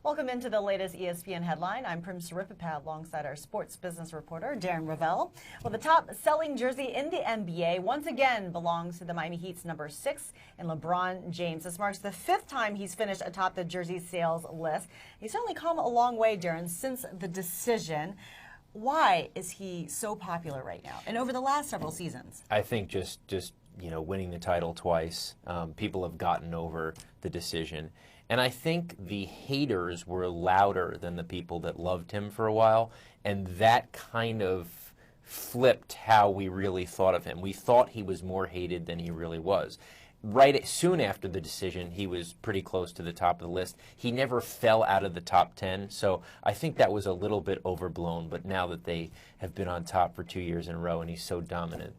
Welcome into the latest ESPN headline. I'm Prim Saripapat alongside our sports business reporter, Darren Rovell. Well, the top-selling jersey in the NBA once again belongs to the Miami Heat's number 6 and LeBron James. This marks the 5th time he's finished atop the jersey sales list. He's certainly come a long way, Darren, since the decision. Why is he so popular right now and over the last several seasons? I think just winning the title twice, people have gotten over the decision. And I think the haters were louder than the people that loved him for a while, and that kind of flipped how we really thought of him. We thought he was more hated than he really was. Soon after the decision, he was pretty close to the top of the list. He never fell out of the top 10, so I think that was a little bit overblown. But now that they have been on top for 2 years in a row and he's so dominant,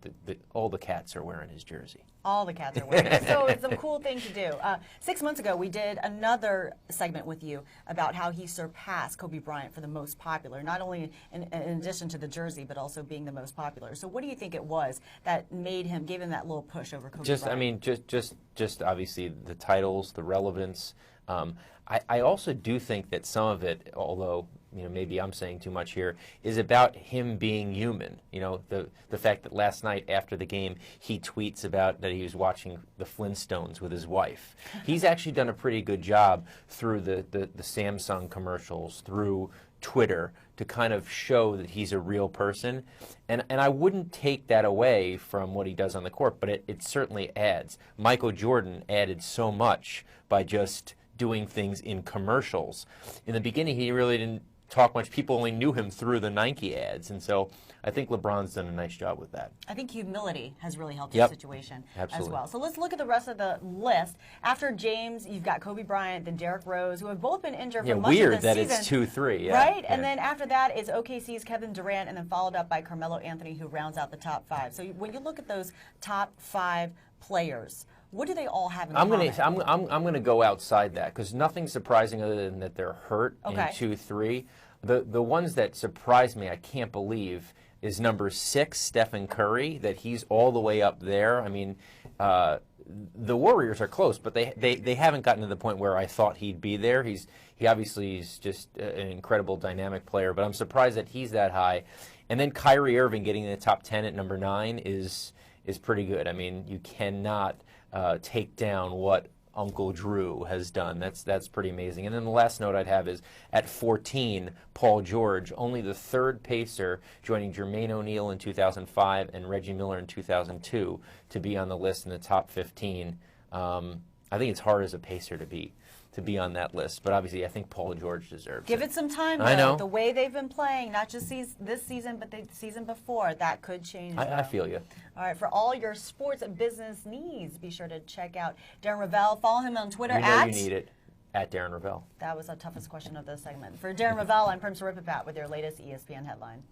all the cats are wearing his jersey. All the cats are wearing it. So it's a cool thing to do. 6 months ago, we did another segment with you about how he surpassed Kobe Bryant for the most popular, not only in addition to the jersey, but also being the most popular. So what do you think it was that gave him that little push over Kobe Bryant? Just obviously the titles, the relevance. I also do think that some of it, although maybe I'm saying too much here, is about him being human. The fact that last night after the game he tweets about that he was watching the Flintstones with his wife. He's actually done a pretty good job through the Samsung commercials, through Twitter, to kind of show that he's a real person. And I wouldn't take that away from what he does on the court, but it certainly adds. Michael Jordan added so much by just doing things in commercials. In the beginning, he really didn't talk much. People only knew him through the Nike ads, and so I think LeBron's done a nice job with that. I think humility has really helped his situation as well. So let's look at the rest of the list. After James, you've got Kobe Bryant, then Derrick Rose, who have both been injured for much of the season. Weird that it's 2-3. Right? And then after that is OKC's Kevin Durant, and then followed up by Carmelo Anthony, who rounds out the top 5. So when you look at those top 5 players, what do they all have in common? I'm going to go outside that because nothing's surprising other than that they're hurt in 2-3. The ones that surprise me, I can't believe, is number 6, Stephen Curry, that he's all the way up there. I mean, the Warriors are close, but they haven't gotten to the point where I thought he'd be there. He obviously is just an incredible dynamic player, but I'm surprised that he's that high. And then Kyrie Irving getting in the top 10 at number 9 is pretty good. I mean, you cannot take down what Uncle Drew has done. That's pretty amazing. And then the last note I'd have is at 14, Paul George, only the 3rd Pacer, joining Jermaine O'Neal in 2005 and Reggie Miller in 2002 to be on the list in the top 15. I think it's hard as a Pacer to be on that list, but obviously I think Paul George deserves Give it some time, though. I know. The way they've been playing, not just this season, but the season before, that could change. I feel you. All right, for all your sports and business needs, be sure to check out Darren Rovell. Follow him on Twitter you need it, at Darren Rovell. That was the toughest question of this segment. For Darren Rovell, I'm Prim Saripapat with your latest ESPN headline.